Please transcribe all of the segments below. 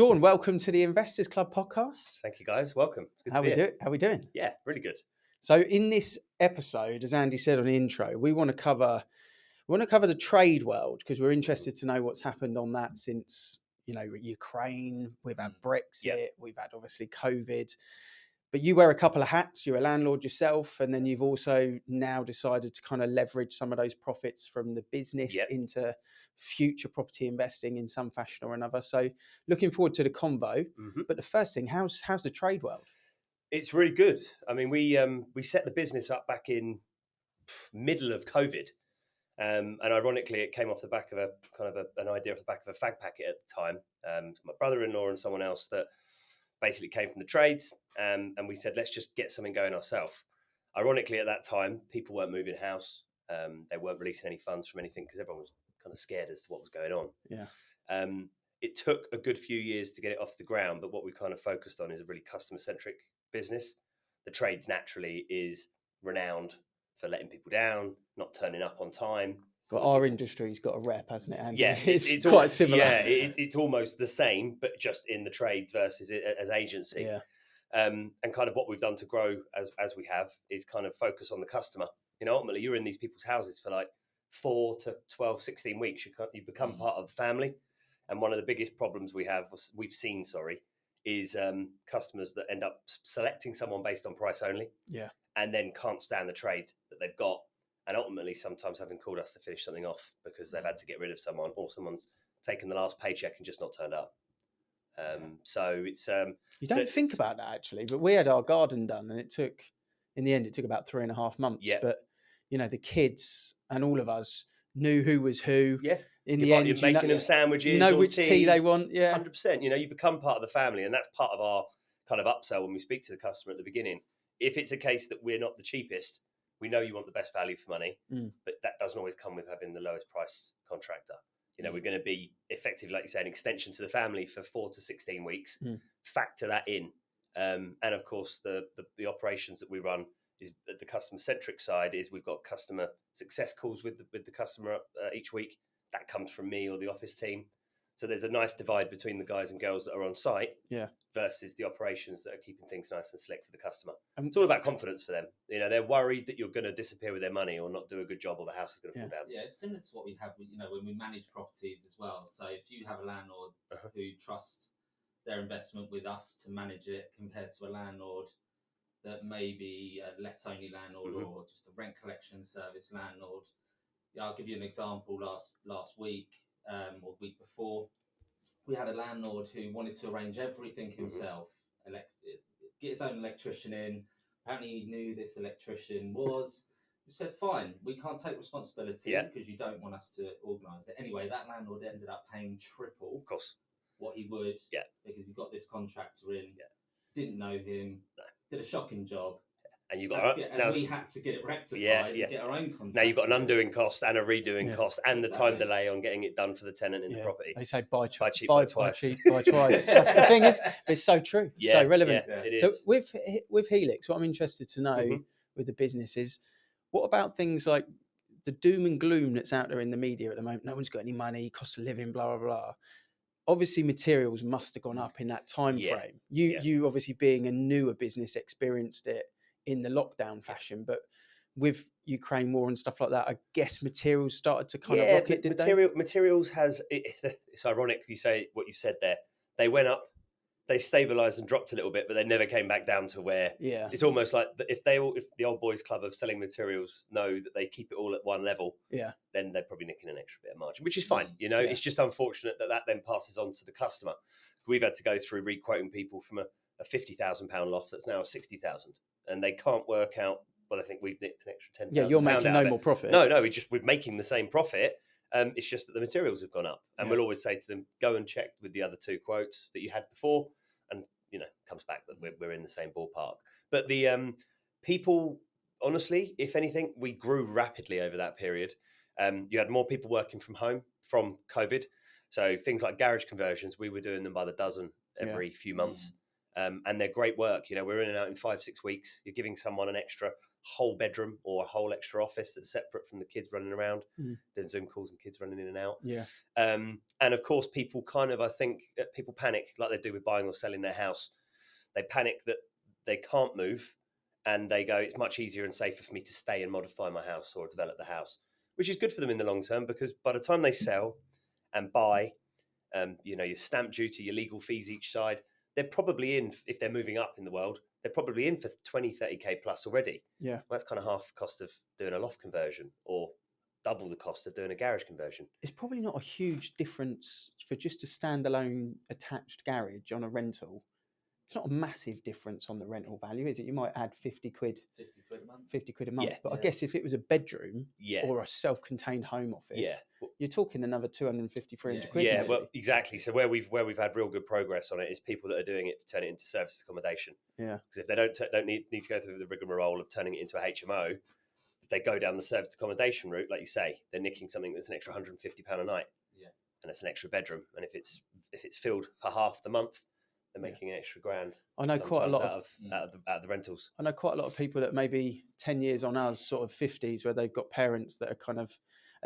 Sean, welcome to the Investors Club podcast. Thank you, guys. Welcome. It's good How to be here. How we doing? Yeah, really good. So, in this episode, as Andy said on the intro, we want to cover the trade world because we're interested to know what's happened on that since Ukraine. We've had Brexit. Yeah. We've had obviously COVID. But you wear a couple of hats. You're a landlord yourself, and then you've also now decided to kind of leverage some of those profits from the business Yep. into future property investing in some fashion or another. So, looking forward to the convo. But the first thing, how's the trade world? It's really good. I mean, we set the business up back in middle of COVID, and ironically, it came off the back of an idea off the back of a fag packet at the time. My brother-in-law and someone else that basically came from the trades, and we said, let's just get something going ourselves. Ironically, at that time, people weren't moving house. They weren't releasing any funds from anything because everyone was kind of scared as to what was going on. Yeah. It took a good few years to get it off the ground, but what we kind of focused on is a really customer-centric business. The trades naturally is renowned for letting people down, not turning up on time. But our industry's got a rep, hasn't it, Andy? Yeah, it's quite similar. Yeah, it's almost the same, but just in the trades versus as agency. Yeah. And kind of what we've done to grow as we have is kind of focus on the customer. Ultimately, you're in these people's houses for like 4 to 12, 16 weeks. You become part of the family. And one of the biggest problems we've seen, is customers that end up selecting someone based on price only. Yeah. And then can't stand the trade that they've got. And ultimately, sometimes having called us to finish something off because they've had to get rid of someone or someone's taken the last paycheck and just not turned up. So it's... you don't think about that, actually, but we had our garden done and in the end, it took about 3.5 months. Yeah. But, the kids and all of us knew who was who. Yeah. In the end, you're making them sandwiches. You know which tea they want. Yeah. 100%. You become part of the family, and that's part of our kind of upsell when we speak to the customer at the beginning. If it's a case that we're not the cheapest, we know you want the best value for money, but that doesn't always come with having the lowest priced contractor. We're going to be effectively, like you say, an extension to the family for 4 to 16 weeks. Factor that in. And of course, the operations that we run is the customer centric side is we've got customer success calls with the customer each week. That comes from me or the office team. So there's a nice divide between the guys and girls that are on site versus the operations that are keeping things nice and slick for the customer. It's all about confidence for them. They're worried that you're going to disappear with their money or not do a good job or the house is going to fall down. Yeah, it's similar to what we have, when we manage properties as well. So if you have a landlord who trusts their investment with us to manage it compared to a landlord that may be a let-only landlord or just a rent collection service landlord. I'll give you an example. Last week or week before, we had a landlord who wanted to arrange everything himself, get his own electrician in. Apparently, he knew this electrician was. We said, fine, we can't take responsibility because you don't want us to organise it. Anyway, that landlord ended up paying triple, of course, what he would because he got this contractor in, didn't know him, did a shocking job. And you we had to get it rectified and get our own contract. Now you've got an undoing cost and a redoing cost and the time delay on getting it done for the tenant in the property. They say buy cheap, buy twice. buy twice. That's the thing is, it's so true, so relevant. Yeah, it is. So with Helix, what I'm interested to know with the business is, what about things like the doom and gloom that's out there in the media at the moment? No one's got any money, cost of living, blah, blah, blah. Obviously, materials must have gone up in that time frame. You obviously being a newer business experienced it in the lockdown fashion, but with Ukraine war and stuff like that, I guess materials started to kind of rocket, did they? Materials it's ironic you say what you said there. They went up, they stabilized and dropped a little bit, but they never came back down to where it's almost like if the old boys club of selling materials know that they keep it all at one level, then they're probably nicking an extra bit of margin, which is fine. It's just unfortunate that then passes on to the customer. We've had to go through re-quoting people from a £50,000 loft that's now 60,000, and they can't work out. Well, I think we've nicked an extra 10,000. Yeah, you're making no more profit. No, we're making the same profit. It's just that the materials have gone up, and we'll always say to them, go and check with the other 2 quotes that you had before, and comes back that we're in the same ballpark. But the people, honestly, if anything, we grew rapidly over that period. You had more people working from home from COVID, so things like garage conversions, we were doing them by the dozen every few months. And they're great work. We're in and out in 5-6 weeks. You're giving someone an extra whole bedroom or a whole extra office that's separate from the kids running around, doing Zoom calls and kids running in and out. Yeah. And of course, people I think people panic like they do with buying or selling their house. They panic that they can't move, and they go, it's much easier and safer for me to stay and modify my house or develop the house, which is good for them in the long term, because by the time they sell and buy, your stamp duty, your legal fees each side, they're probably in, if they're moving up in the world, they're probably in for 20, 30K plus already. Yeah. Well, that's kind of half the cost of doing a loft conversion, or double the cost of doing a garage conversion. It's probably not a huge difference for just a standalone attached garage on a rental. It's not a massive difference on the rental value, is it? You might add 50 quid. 50 quid a month. 50 quid a month. Yeah. But I guess if it was a bedroom Yeah. or a self-contained home office, Yeah. you're talking another 250, 300 quid. Yeah, maybe. well, exactly. So where we've had real good progress on it is people that are doing it to turn it into service accommodation. Yeah. Because if they don't need to go through the rigmarole of turning it into a HMO, if they go down the service accommodation route, like you say, they're nicking something that's an extra £150 a night. Yeah. And it's an extra bedroom. And if it's filled for half the month, they're making an extra grand. I know quite a lot out of the rentals. I know quite a lot of people that maybe 10 years on us, sort of 50s, where they've got parents that are kind of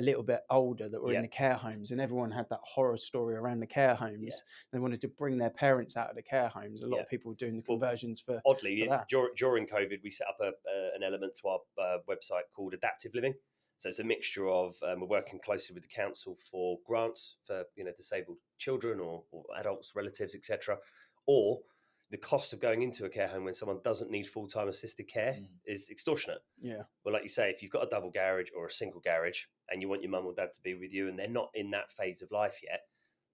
a little bit older that were in the care homes, and everyone had that horror story around the care homes. Yeah. They wanted to bring their parents out of the care homes. A lot of people were doing the conversions for Oddly, for that. During COVID, we set up an element to our website called Adaptive Living. So it's a mixture of we're working closely with the council for grants for disabled children or adults, relatives, etc. Or the cost of going into a care home when someone doesn't need full-time assisted care is extortionate. Yeah. Well, like you say, if you've got a double garage or a single garage and you want your mum or dad to be with you and they're not in that phase of life yet,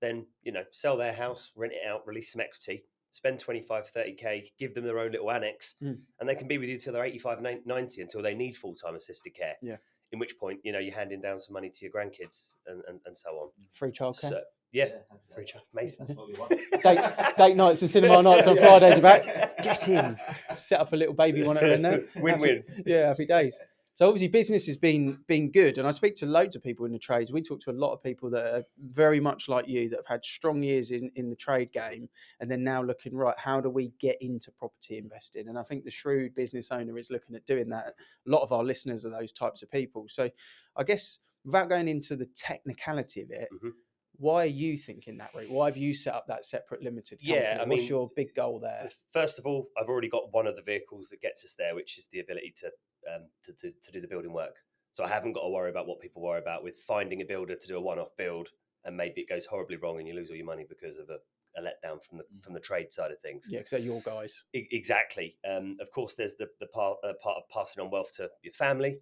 then, sell their house, rent it out, release some equity, spend 25, 30K, give them their own little annex, and they can be with you till they're 85, 90, until they need full-time assisted care. Yeah. In which point, you're handing down some money to your grandkids and so on. Free childcare. So, yeah, free child. Amazing. That's what we want. Date nights and cinema nights on Fridays about. Get in. Set up a little baby monitor in there. Win-win. Happy days. So obviously business has been good, and I speak to loads of people in the trades. We talk to a lot of people that are very much like you, that have had strong years in the trade game, and then now looking, right, how do we get into property investing? And I think the shrewd business owner is looking at doing that. A lot of our listeners are those types of people. So I guess without going into the technicality of it, why are you thinking that route? Why have you set up that separate limited company? Yeah, what's your big goal there? First of all, I've already got one of the vehicles that gets us there, which is the ability to do the building work. So I haven't got to worry about what people worry about with finding a builder to do a one-off build, and maybe it goes horribly wrong and you lose all your money because of a letdown from the trade side of things. Yeah, because they're your guys. Exactly. Of course, there's the part of passing on wealth to your family,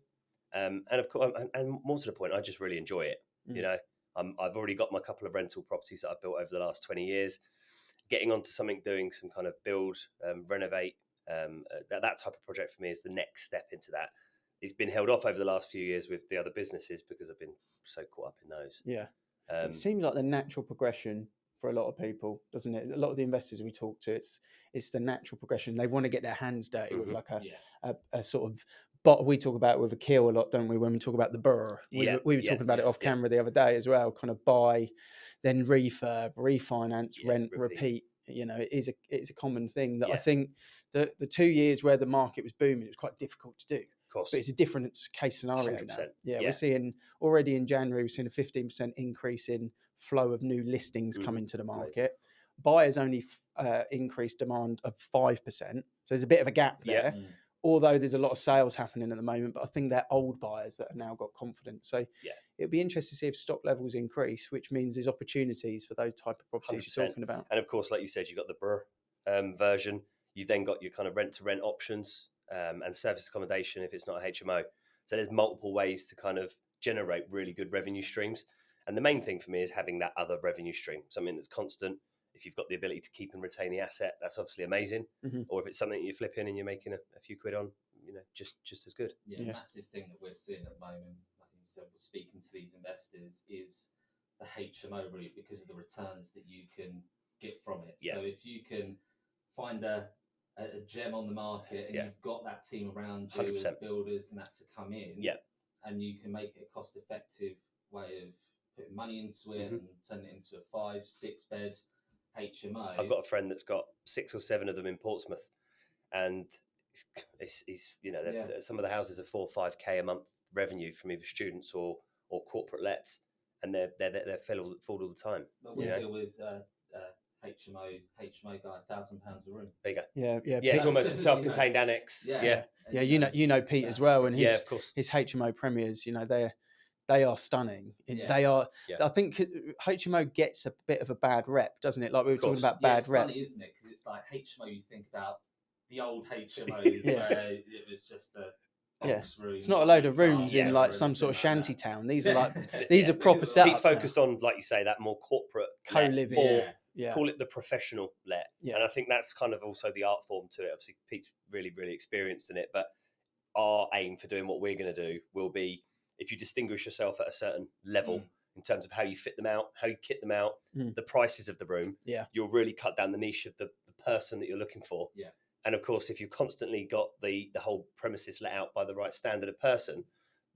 and of course, and more to the point, I just really enjoy it. I've already got my couple of rental properties that I've built over the last 20 years. Getting onto something, doing some kind of build, renovate, that type of project for me is the next step into that. It's been held off over the last few years with the other businesses because I've been so caught up in those. Yeah. It seems like the natural progression for a lot of people, doesn't it? A lot of the investors we talk to, it's the natural progression. They want to get their hands dirty with like a sort of, but we talk about it with a keel a lot, don't we? When we talk about the burr, we were talking about it off camera the other day as well. Kind of buy, then refurb, refinance, rent, repeat. It is a common thing that I think the 2 years where the market was booming, it was quite difficult to do. Of course. But it's a different case scenario 100%. now. Yeah, we're seeing already in January, we're seeing a 15% increase in flow of new listings coming to the market. Buyers only increased demand of 5%. So there's a bit of a gap there. Although there's a lot of sales happening at the moment, but I think they're old buyers that have now got confidence. So it'll be interesting to see if stock levels increase, which means there's opportunities for those type of properties 100%. you're talking about. And of course, like you said, you've got the Burr version. You've then got your kind of rent-to-rent options and service accommodation if it's not a HMO. So there's multiple ways to kind of generate really good revenue streams. And the main thing for me is having that other revenue stream, something that's constant. If you've got the ability to keep and retain the asset, that's obviously amazing. Or if it's something you're flipping and you're making a few quid on, just as good. Yeah, massive thing that we're seeing at the moment, like you said, we're speaking to these investors, is the HMO route because of the returns that you can get from it. So if you can find a gem on the market and you've got that team around you, 100%. and builders and that to come in, and you can make it a cost-effective way of putting money into it and turn it into a 5-6 bed HMO. I've got a friend that's got 6 or 7 of them in Portsmouth, and you know, some of the houses are 4 or 5K a month revenue from either students or corporate lets, and they're filled all the time. But we deal with HMO guy, £1,000 a room. There you go. Yeah. Yeah, it's almost a self-contained annex. Yeah. You know Pete as well, and his of course. his HMO premiers, you know, they are stunning. Yeah. They are. Yeah. I think HMO gets a bit of a bad rep, doesn't it? Like we were talking about bad it's rep. Funny, isn't it? Because it's like HMO. You think about the old HMOs where it was just a box room. It's not a load of rooms in like some sort of shanty town. These are like these are proper setups. Pete's focused on, like you say, that more corporate co-living, or call it the professional let. Yeah. And I think that's kind of also the art form to it. Obviously, Pete's really, really experienced in it, but our aim for doing what we're going to do will be, if you distinguish yourself at a certain level in terms of how you fit them out, how you kit them out, the prices of the room, you'll really cut down the niche of the person that you're looking for. Yeah. And of course, if you've constantly got the whole premises let out by the right standard of person,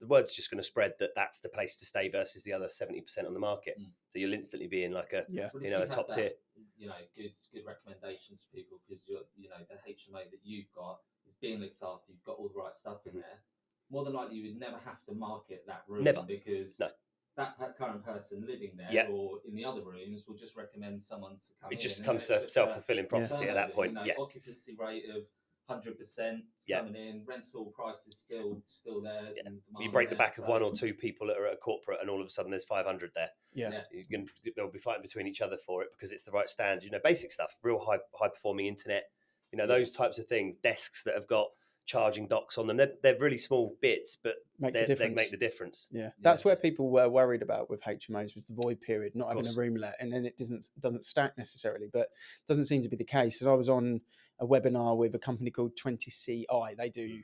the word's just going to spread that that's the place to stay versus the other 70% on the market. So you'll instantly be in like a a top tier. You know, good recommendations for people, because the HMO that you've got is being looked after. You've got all the right stuff in there. More than likely, you would never have to market that room because that current person living there or in the other rooms will just recommend someone to come in. It just comes to self-fulfilling prophecy at that point. Occupancy rate of 100% coming in, rental prices still there. Yeah. You break the back of one or two people that are at a corporate, and all of a sudden there's 500 there. They'll be fighting between each other for it because it's the right stand. You know, basic stuff, real high performing internet. You know, those types of things. Desks that have got charging docks on them. They're really small bits, but they make the difference. That's where people were worried about with HMOs, was the void period, not having a room let, and then it doesn't stack necessarily, but it doesn't seem to be the case. And I was on a webinar with a company called 20CI. They do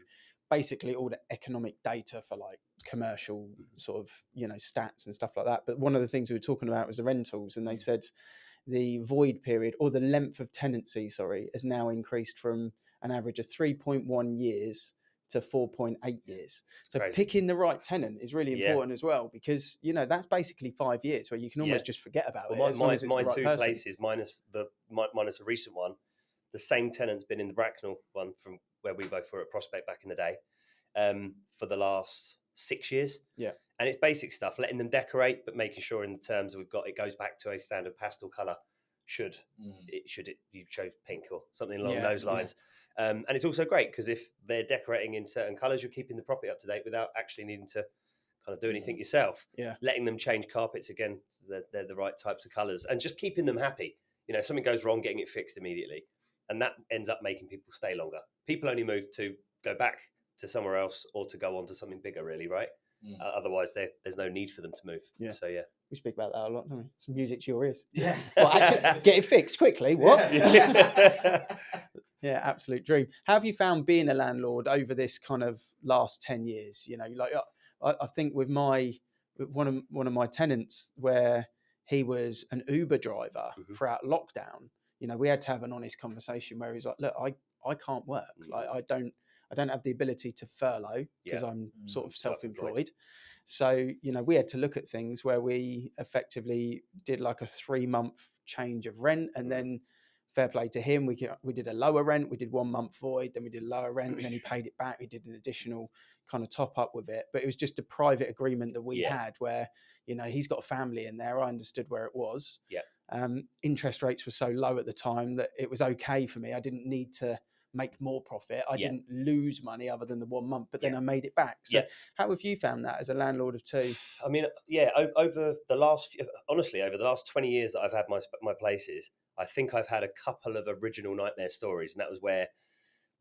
basically all the economic data for like commercial sort of, you know, stats and stuff like that. But one of the things we were talking about was the rentals, and they said the void period, or the length of tenancy, has now increased from an average of 3.1 years to 4.8 years. So picking the right tenant is really important as well, because, you know, that's basically 5 years where you can almost just forget about it. My two places, minus a recent one, the same tenant's been in the Bracknell one from where we both were at Prospect back in the day for the last 6 years. Yeah. And it's basic stuff, letting them decorate, but making sure in the terms that we've got, it goes back to a standard pastel colour. You chose pink or something along those lines. And it's also great because if they're decorating in certain colours, you're keeping the property up to date without actually needing to kind of do anything yourself. Letting them change carpets, again, they're the right types of colours, and just keeping them happy. You know, if something goes wrong, getting it fixed immediately. And that ends up making people stay longer. People only move to go back to somewhere else or to go on to something bigger, really, right? Otherwise, there's no need for them to move. So, we speak about that a lot, don't we? Some music to your ears. Yeah. Well, actually, get it fixed quickly. What? Yeah, absolute dream. How have you found being a landlord over this kind of last 10 years? You know, like I think with one of my tenants, where he was an Uber driver throughout lockdown, you know, we had to have an honest conversation where he's like, look, I can't work. Like I don't have the ability to furlough because I'm sort of self-employed. So, you know, we had to look at things where we effectively did like a 3-month change of rent, and then fair play to him, we did a lower rent, we did 1 month void, then we did a lower rent, and then he paid it back. We did an additional kind of top up with it, but it was just a private agreement that we had where, you know, he's got a family in there. I understood where it was. Interest rates were so low at the time that it was okay for me. I didn't need to make more profit. I didn't lose money other than the 1 month, but then I made it back. So how have you found that as a landlord of two? I mean, over the last 20 years that I've had my places, I think I've had a couple of original nightmare stories, and that was where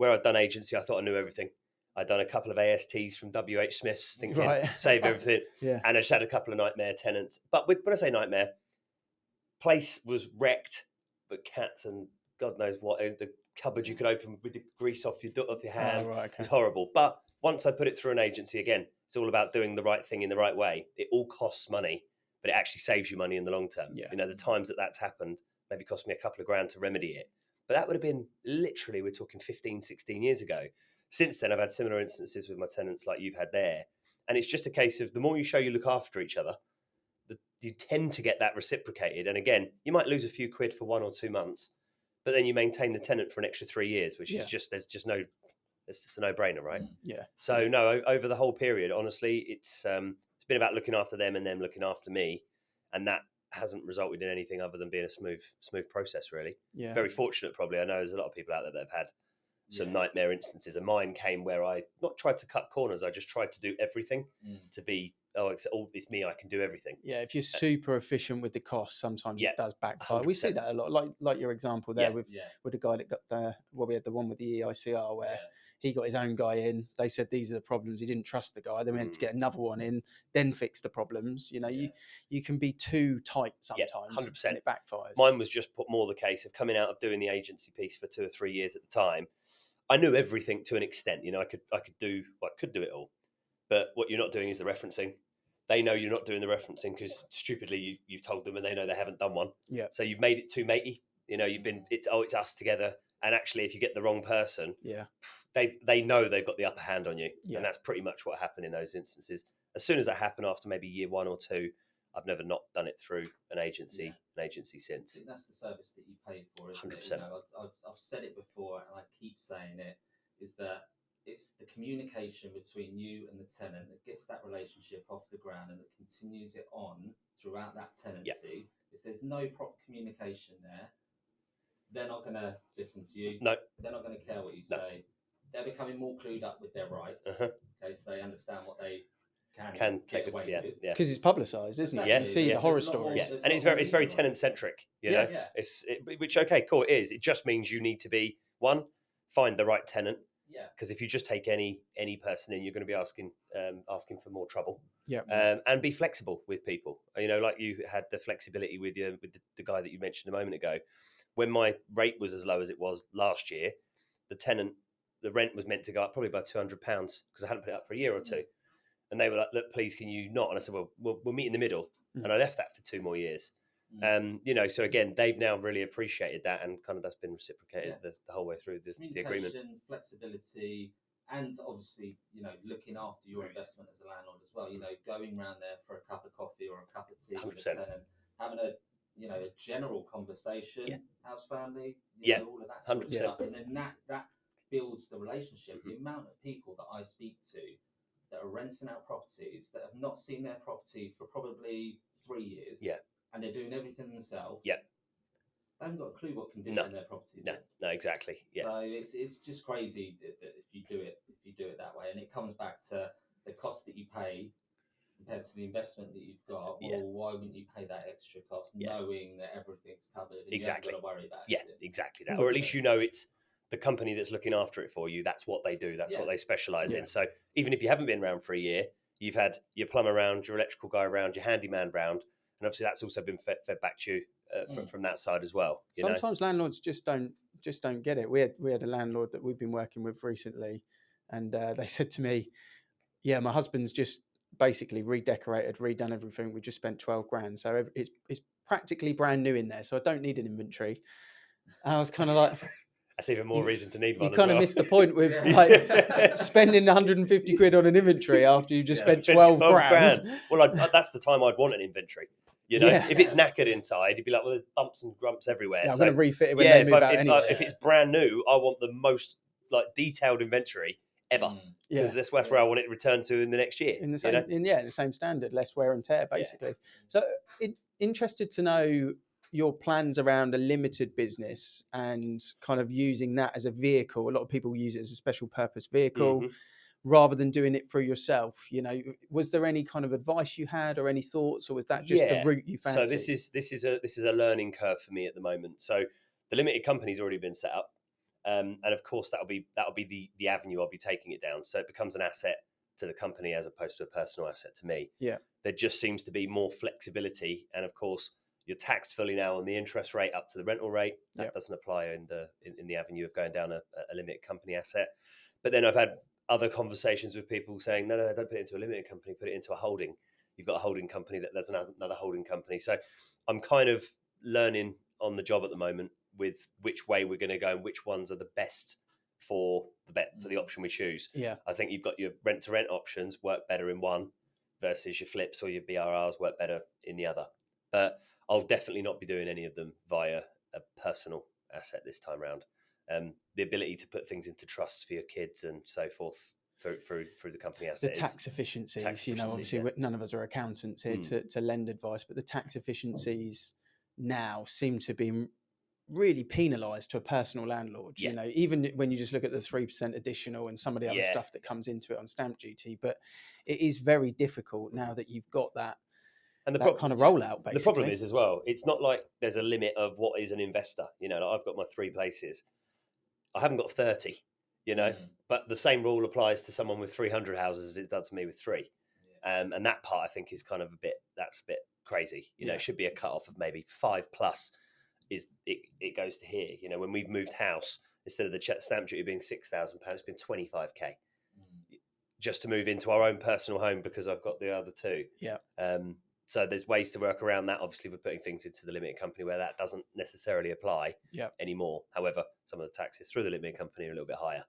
I'd done agency. I thought I knew everything. I'd done a couple of ASTs from WH Smith's, thinking save everything, and I just had a couple of nightmare tenants. But when I say nightmare, place was wrecked, but cats and God knows what, the cupboard you could open with the grease off your hand. It was horrible. But once I put it through an agency, again, it's all about doing the right thing in the right way. It all costs money, but it actually saves you money in the long term. You know, the times that's happened maybe cost me a couple of grand to remedy it. But that would have been literally, we're talking 15, 16 years ago. Since then, I've had similar instances with my tenants like you've had there. And it's just a case of the more you show you look after each other, you tend to get that reciprocated. And again, you might lose a few quid for 1 or 2 months, but then you maintain the tenant for an extra 3 years, which is just, there's just no It's just a no-brainer, right? Yeah. So no, over the whole period, honestly, it's been about looking after them and them looking after me, and that hasn't resulted in anything other than being a smooth process, really. Yeah. Very fortunate, probably. I know there's a lot of people out there that have had some nightmare instances, and mine came where I not tried to cut corners. I just tried to do everything to be, it's me, I can do everything. Yeah, if you're super efficient with the cost, sometimes it does backfire. 100%. We see that a lot, like your example there with the guy that got we had the one with the EICR where he got his own guy in. They said these are the problems. He didn't trust the guy. Then we had to get another one in, then fix the problems. You know, you can be too tight sometimes. 100%. And it backfires. Mine was just more the case of coming out of doing the agency piece for 2 or 3 years at the time. I knew everything to an extent. You know, I could do it all, but what you're not doing is the referencing. They know you're not doing the referencing because stupidly you've told them, and they know they haven't done one. Yeah. So you've made it too matey. You know, it's us together. And actually, if you get the wrong person, they know they've got the upper hand on you, and that's pretty much what happened in those instances. As soon as that happened, after maybe year 1 or 2, I've never not done it through an agency since. I think that's the service that you pay for, isn't 100%. it? You know, I've said it before, and I keep saying it, is that it's the communication between you and the tenant that gets that relationship off the ground and that continues it on throughout that tenancy. If there's no proper communication there, they're not going to listen to you. No. They're not going to care what you say. They're becoming more clued up with their rights, so they understand what they can take away with. Because it's publicised, isn't it? Exactly. You see the horror stories. And it's very tenant centric. You know, which cool. It is. It just means you need to be find the right tenant. Yeah. Because if you just take any person in, you're going to be asking for more trouble. Yeah. And be flexible with people. You know, like you had the flexibility with the guy that you mentioned a moment ago. When my rate was as low as it was last year, the rent was meant to go up probably by £200 because I hadn't put it up for a year or two. And they were like, "Look, please, can you not?" And I said, "Well, we'll meet in the middle." And I left that for 2 more years. You know, so again, they've now really appreciated that, and kind of that's been reciprocated the whole way through the agreement. Flexibility, and obviously, you know, looking after your investment as a landlord as well. You know, going round there for a cup of coffee or a cup of tea 100%. with a tenant, having a general conversation, house family, all of that sort of 100%. stuff, and then that builds the relationship. The amount of people that I speak to that are renting out properties that have not seen their property for probably 3 years, and they're doing everything themselves. They haven't got a clue what condition their property is in. No, exactly. So it's just crazy that if you do it that way, and it comes back to the cost that you pay compared to the investment that you've got. Well, why wouldn't you pay that extra cost, knowing that everything's covered and you haven't got to worry about it? Exactly that. Or at least you know it's the company that's looking after it for you. That's what they do. That's what they specialise in. So even if you haven't been around for a year, you've had your plumber around, your electrical guy around, your handyman round, and obviously that's also been fed back to you from that side as well. Sometimes landlords just don't get it. We had a landlord that we've been working with recently, and they said to me, "Yeah, my husband's just basically redecorated, redone everything. We just spent 12 grand, so it's practically brand new in there. So I don't need an inventory." And I was kind of like, that's even more reason to need one. You kind of missed the point with like spending 150 quid on an inventory after you just spent 12 grand. Well, that's the time I'd want an inventory. You know, if it's knackered inside, you'd be like, well, there's bumps and grumps everywhere. I'm going to refit it when they move out anyway. If it's brand new, I want the most detailed inventory ever. Because that's where I want it returned to in the next year. In the same, in the same standard, less wear and tear, basically. So, interested to know your plans around a limited business and kind of using that as a vehicle. A lot of people use it as a special purpose vehicle rather than doing it for yourself. You know, was there any kind of advice you had or any thoughts, or was that just the route you fancied? So this is a learning curve for me at the moment. So the limited company's already been set up. And of course that'll be the avenue I'll be taking it down. So it becomes an asset to the company as opposed to a personal asset to me. Yeah. There just seems to be more flexibility, and of course you're taxed fully now on the interest rate up to the rental rate. That doesn't apply in the avenue of going down a limited company asset. But then I've had other conversations with people saying, no, don't put it into a limited company, put it into a holding. You've got a holding company, there's another holding company. So I'm kind of learning on the job at the moment with which way we're going to go and which ones are the best for the option we choose. Yeah, I think you've got your rent to rent options work better in one versus your flips or your BRRs work better in the other. But I'll definitely not be doing any of them via a personal asset this time round. the ability to put things into trusts for your kids and so forth through the company The asset. tax efficiencies, obviously none of us are accountants here to lend advice, but the tax efficiencies now seem to be really penalised to a personal landlord. Even when you just look at the 3% additional and some of the other stuff that comes into it on stamp duty, but it is very difficult now that you've got that. And that kind of rollout, basically. The problem is as well, it's not like there's a limit of what is an investor. Like I've got my 3 places. I haven't got 30, but the same rule applies to someone with 300 houses as it does to me with 3. And that part I think is kind of a bit crazy. It should be a cut off of maybe 5 plus is it goes to here. When we've moved house, instead of the stamp duty being £6,000, it's been 25k just to move into our own personal home because I've got the other 2. So there's ways to work around that. Obviously, we're putting things into the limited company where that doesn't necessarily apply anymore. However, some of the taxes through the limited company are a little bit higher.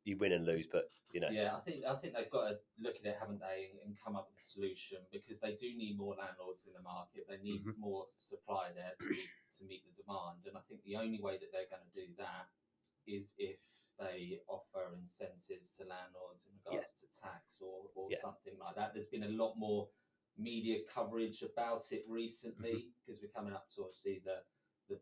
You win and lose, but Yeah, I think they've got to look at it, haven't they, and come up with a solution, because they do need more landlords in the market. They need more supply there to meet the demand, and I think the only way that they're going to do that is if they offer incentives to landlords in regards to tax or something like that. There's been a lot more media coverage about it recently because we're coming up to obviously the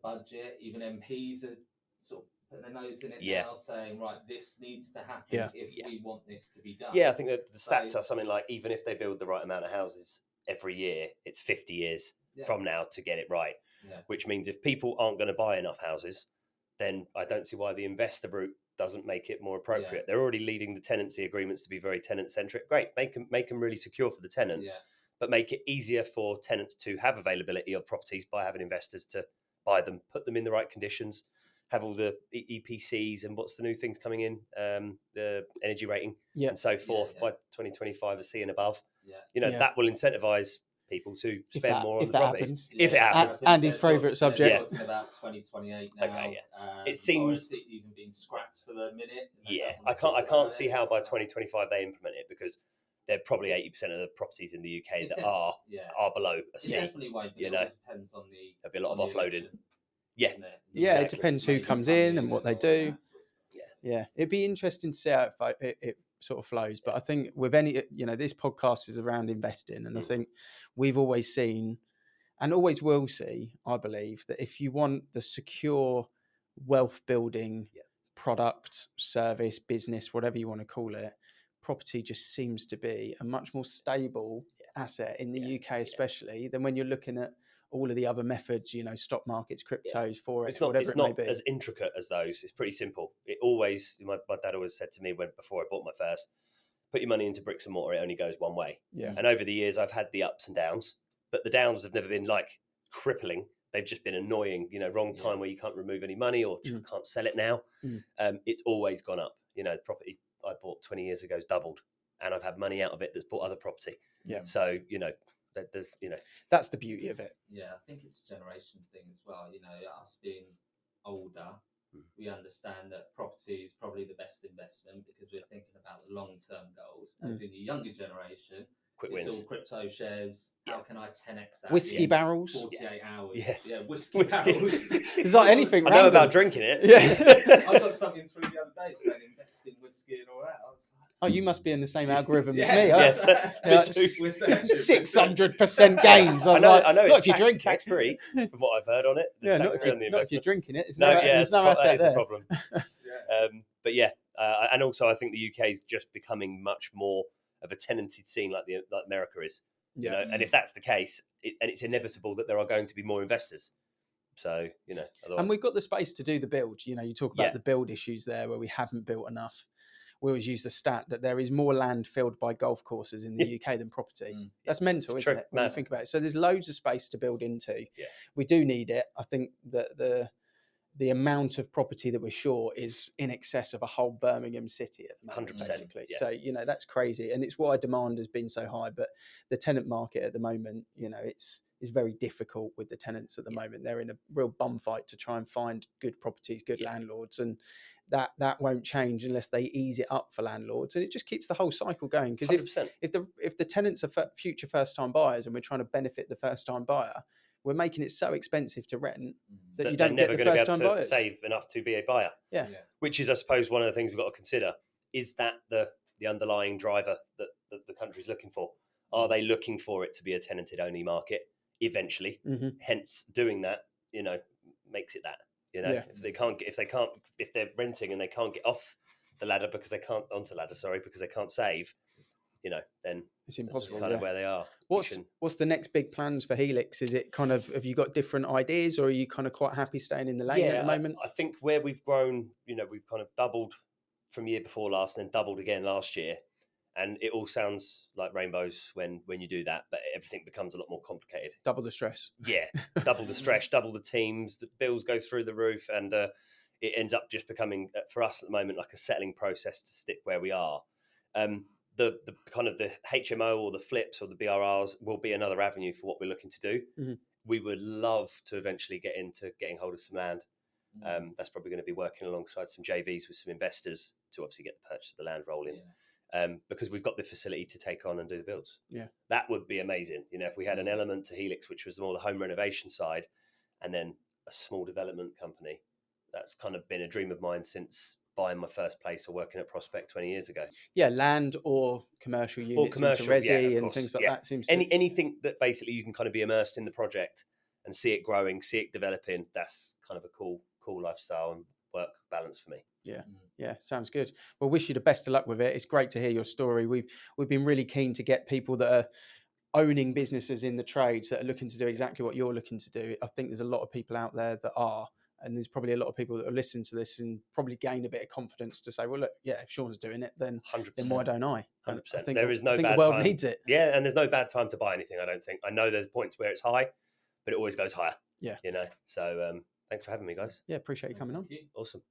budget. Even MPs are sort of putting their nose in it now, saying, right, this needs to happen if we want this to be done. I think that the stats are something like, even if they build the right amount of houses every year, it's 50 years from now to get it right, which means if people aren't going to buy enough houses, then I don't see why the investor route doesn't make it more appropriate. They're already leading the tenancy agreements to be very tenant-centric. Great, make them really secure for the tenant, but make it easier for tenants to have availability of properties by having investors to buy them, put them in the right conditions, have all the EPCs and what's the new things coming in, the energy rating and so forth by 2025, a C and above. That will incentivize people to spend more on the properties. If it happens. Andy's favourite subject. Talking about 2028 now. Okay, it seems even been scrapped for the minute. I can't see how by 2025 they implement it, because they're probably 80% of the properties in the UK that are below a C. It definitely won't be. It depends on the. There'll be a lot of offloading. It depends who comes in and what they do. It'd be interesting to see how it sort of flows. But I think with any, this podcast is around investing, and I think we've always seen and always will see, I believe, that if you want the secure wealth building product, service, business, whatever you want to call it, property just seems to be a much more stable asset in the UK, especially than when you're looking at all of the other methods, stock markets, cryptos, forex, whatever it may be. It's not as intricate as those. It's pretty simple. It always, my dad always said to me before I bought my first, put your money into bricks and mortar, it only goes one way. And over the years, I've had the ups and downs, but the downs have never been like crippling. They've just been annoying, wrong time where you can't remove any money or can't sell it now. It's always gone up. The property I bought 20 years ago has doubled, and I've had money out of it that's bought other property. So, that's the beauty of it. I think it's a generation thing as well. Us being older, we understand that property is probably the best investment because we're thinking about the long-term goals. As in the younger generation, quick it's wins. all crypto shares. How can I 10x that? Whiskey barrels. 48 hours. Whiskey barrels. It's like anything. I know about drinking it. I got something through the other day saying invest in whiskey and all that. I was like, oh, you must be in the same algorithm as me. Yes. 600% gains. I know. Not if you drink tax free, from what I've heard on it. Not if you're drinking it. There's no asset there. The problem. But and also I think the UK is just becoming much more of a tenanted scene like America is. And if that's the case, and it's inevitable that there are going to be more investors. So and we've got the space to do the build. You talk about the build issues there where we haven't built enough. We always use the stat that there is more land filled by golf courses in the UK than property. That's mental, isn't it? When you think about it. So there's loads of space to build into. We do need it. I think that the amount of property that we're short is in excess of a whole Birmingham city at the moment, 100%, basically. So, that's crazy. And it's why demand has been so high. But the tenant market at the moment, it's very difficult with the tenants at the moment. They're in a real bum fight to try and find good properties, good landlords. And that won't change unless they ease it up for landlords. And it just keeps the whole cycle going. Because if the tenants are future first-time buyers and we're trying to benefit the first-time buyer, we're making it so expensive to rent that you they're don't get never the going to be first able time to buyers. save enough to be a buyer. Yeah. Which is, I suppose, one of the things we've got to consider. Is that the underlying driver that the country's looking for? Are they looking for it to be a tenanted only market eventually? Hence, doing that, makes it that. If they're renting and they can't get off the ladder because they can't because they can't save, then it's impossible. Kind of where they are. What's the next big plans for Helix? Is it kind of, have you got different ideas, or are you kind of quite happy staying in the lane at the moment? I think where we've grown, we've kind of doubled from year before last and then doubled again last year. And it all sounds like rainbows when you do that, but everything becomes a lot more complicated. Double the stress. Yeah, double the stress, double the teams, the bills go through the roof, and it ends up just becoming, for us at the moment, like a settling process to stick where we are. The kind of the HMO or the flips or the BRRs will be another avenue for what we're looking to do. We would love to eventually get into getting hold of some land. That's probably going to be working alongside some JVs with some investors to obviously get the purchase of the land rolling. Because we've got the facility to take on and do the builds. Yeah, that would be amazing. If we had an element to Helix, which was more the home renovation side, and then a small development company. That's kind of been a dream of mine since buying my first place or working at Prospect 20 years ago. Yeah, land or commercial units into resi and things like that. Seems anything that basically you can kind of be immersed in the project and see it growing, see it developing. That's kind of a cool lifestyle and work balance for me. Yeah, sounds good. Well, wish you the best of luck with it. It's great to hear your story. We've been really keen to get people that are owning businesses in the trades that are looking to do exactly what you're looking to do. I think there's a lot of people out there that are, and there's probably a lot of people that will listen to this and probably gain a bit of confidence to say, well, look, yeah, if Sean's doing it, then 100%. Then why don't I? 100%. I think there is no bad bad the world time. needs it. Yeah, and there's no bad time to buy anything, I don't think. I know there's points where it's high, but it always goes higher. Yeah. So thanks for having me, guys. Yeah, appreciate you coming on. Awesome.